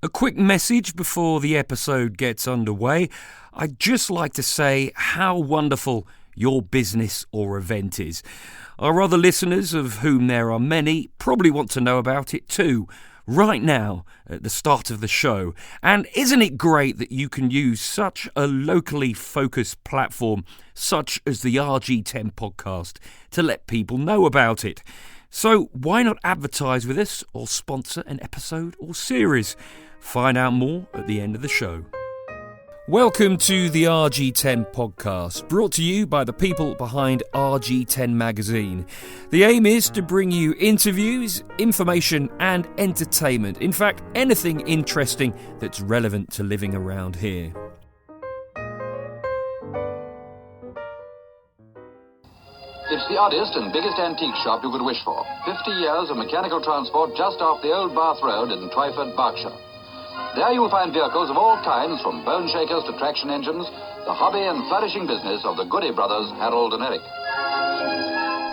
A quick message before the episode gets underway. I'd just like to say how wonderful your business or event is. Our other listeners, of whom there are many, probably want to know about it too, right now at the start of the show. And isn't it great that you can use such a locally focused platform such as the RG10 Podcast to let people know about it? So why not advertise with us or sponsor an episode or series? Find out more at the end of the show. Welcome to the RG10 Podcast, brought to you by the people behind RG10 magazine. The aim is to bring you interviews, information and entertainment. In fact, anything interesting that's relevant to living around here. It's the oddest and biggest antique shop you could wish for. 50 years of mechanical transport just off the old Bath Road in Twyford, Berkshire. There you'll find vehicles of all kinds, from bone shakers to traction engines, the hobby and flourishing business of the Goody brothers, Harold and Eric.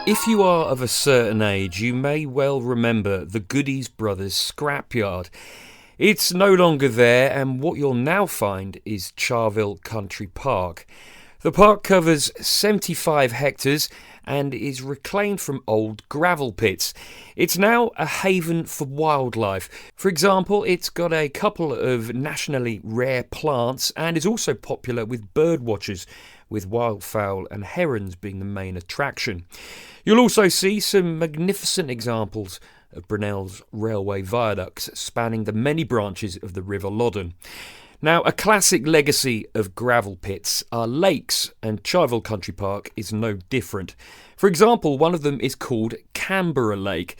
If you are of a certain age, you may well remember the Goody brothers scrapyard. It's no longer there, and what you'll now find is Charvil Country Park. The park covers 75 hectares and is reclaimed from old gravel pits. It's now a haven for wildlife. For example, it's got a couple of nationally rare plants and is also popular with bird watchers, with wildfowl and herons being the main attraction. You'll also see some magnificent examples of Brunel's railway viaducts spanning the many branches of the River Loddon. Now, a classic legacy of gravel pits are lakes, and Charvil Country Park is no different. For example, one of them is called Canberra Lake.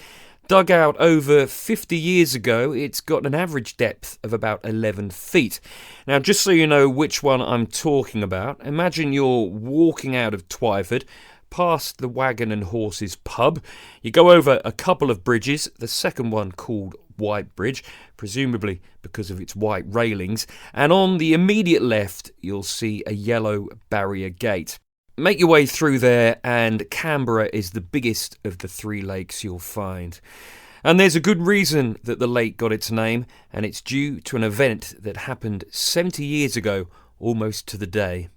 Dug out over 50 years ago, it's got an average depth of about 11 feet. Now, just so you know which one I'm talking about, imagine you're walking out of Twyford, past the Wagon and Horses pub. You go over a couple of bridges, the second one called White Bridge, presumably because of its white railings, and on the immediate left you'll see a yellow barrier gate. Make your way through there, and Canberra is the biggest of the three lakes you'll find. And there's a good reason that the lake got its name, and it's due to an event that happened 70 years ago, almost to the day.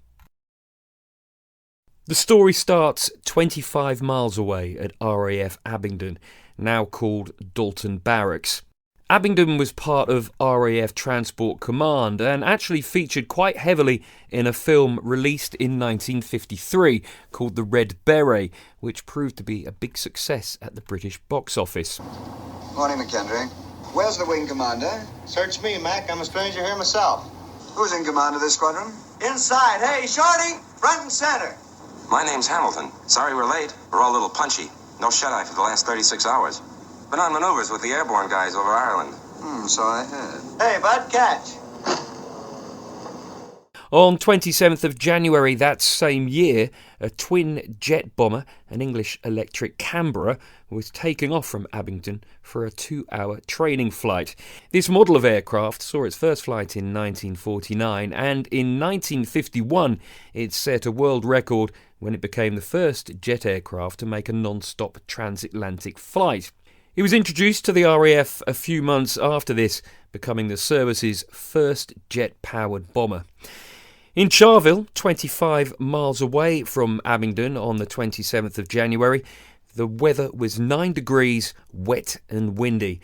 The story starts 25 miles away at RAF Abingdon, now called Dalton Barracks. Abingdon was part of RAF Transport Command and actually featured quite heavily in a film released in 1953 called The Red Beret, which proved to be a big success at the British box office. Morning, McKendry. Where's the wing commander? Search me, Mac. I'm a stranger here myself. Who's in command of this squadron? Inside. Hey, Shorty! Front and center. My name's Hamilton. Sorry we're late. We're all a little punchy. No shut-eye for the last 36 hours. Been on maneuvers with the airborne guys over Ireland. So I heard. Hey, bud, catch. On 27th of January that same year, a twin jet bomber, an English electric Canberra, was taking off from Abingdon for a 2-hour training flight. This model of aircraft saw its first flight in 1949, and in 1951 it set a world record when it became the first jet aircraft to make a non-stop transatlantic flight. It was introduced to the RAF a few months after this, becoming the service's first jet-powered bomber. In Charville, 25 miles away from Abingdon on the 27th of January, the weather was 9 degrees, wet and windy.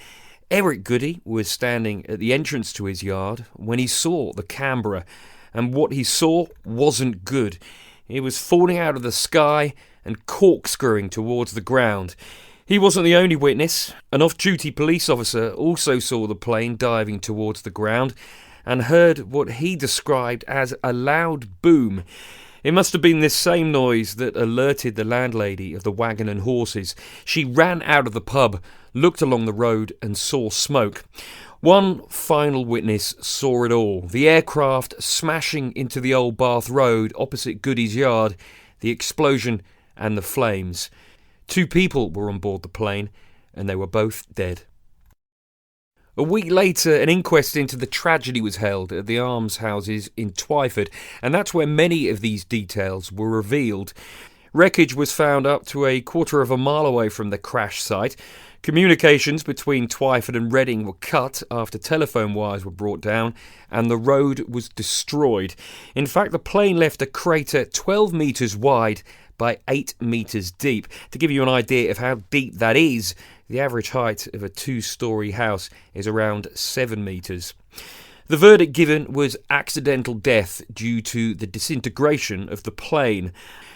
Eric Goody was standing at the entrance to his yard when he saw the Canberra, and what he saw wasn't good. It was falling out of the sky and corkscrewing towards the ground. He wasn't the only witness. An off-duty police officer also saw the plane diving towards the ground and heard what he described as a loud boom. It must have been this same noise that alerted the landlady of the Wagon and Horses. She ran out of the pub, looked along the road and saw smoke. One final witness saw it all. The aircraft smashing into the old Bath Road opposite Goody's yard, the explosion and the flames. 2 people were on board the plane and they were both dead. A week later, an inquest into the tragedy was held at the almshouses in Twyford, and that's where many of these details were revealed. Wreckage was found up to a quarter of a mile away from the crash site. Communications between Twyford and Reading were cut after telephone wires were brought down, and the road was destroyed. In fact, the plane left a crater 12 metres wide by 8 metres deep. To give you an idea of how deep that is, the average height of a 2-storey house is around 7 metres. The verdict given was accidental death due to the disintegration of the plane.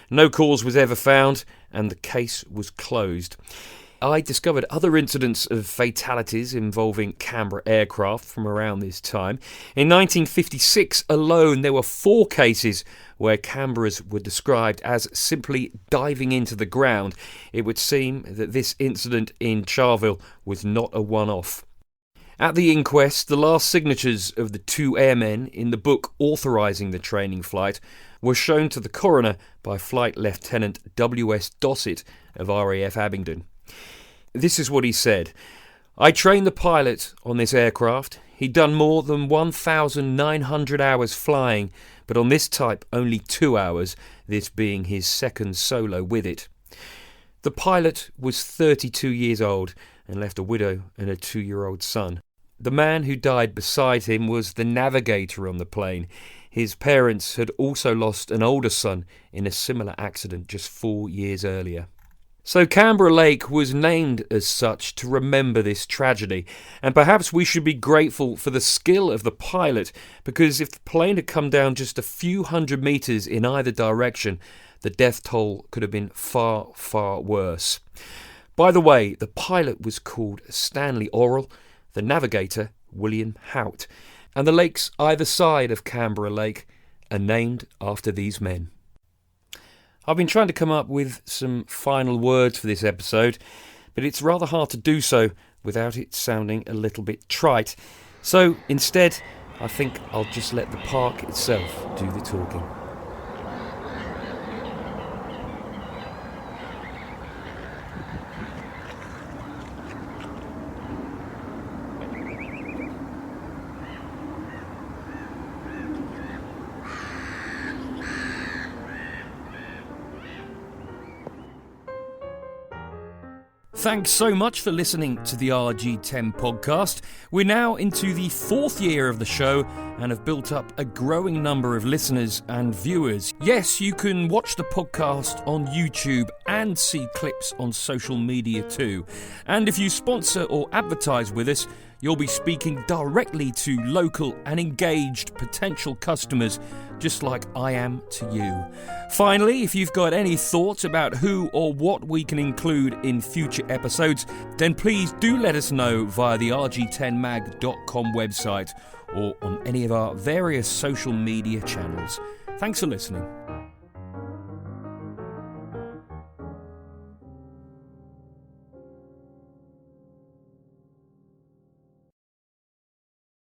No cause was ever found, and the case was closed. I discovered other incidents of fatalities involving Canberra aircraft from around this time. In 1956 alone, there were 4 cases where Canberras were described as simply diving into the ground. It would seem that this incident in Charville was not a one-off. At the inquest, the last signatures of the 2 airmen in the book authorising the training flight were shown to the coroner by Flight Lieutenant W.S. Dossett of RAF Abingdon. This is what he said. "I trained the pilot on this aircraft. He'd done more than 1,900 hours flying, but on this type only 2 hours, this being his second solo with it. The pilot was 32 years old and left a widow and a 2-year-old son. The man who died beside him was the navigator on the plane. His parents had also lost an older son in a similar accident just 4 years earlier." So Canberra Lake was named as such to remember this tragedy, and perhaps we should be grateful for the skill of the pilot, because if the plane had come down just a few hundred metres in either direction, the death toll could have been far, far worse. By the way, the pilot was called Stanley Orrell, the navigator William Hout, and the lakes either side of Canberra Lake are named after these men. I've been trying to come up with some final words for this episode, but it's rather hard to do so without it sounding a little bit trite. So instead, I think I'll just let the park itself do the talking. Thanks so much for listening to the RG10 podcast. We're now into the 4th year of the show and have built up a growing number of listeners and viewers. Yes, you can watch the podcast on YouTube and see clips on social media too. And if you sponsor or advertise with us, you'll be speaking directly to local and engaged potential customers, just like I am to you. Finally, if you've got any thoughts about who or what we can include in future episodes, then please do let us know via the rg10mag.com website or on any of our various social media channels. Thanks for listening.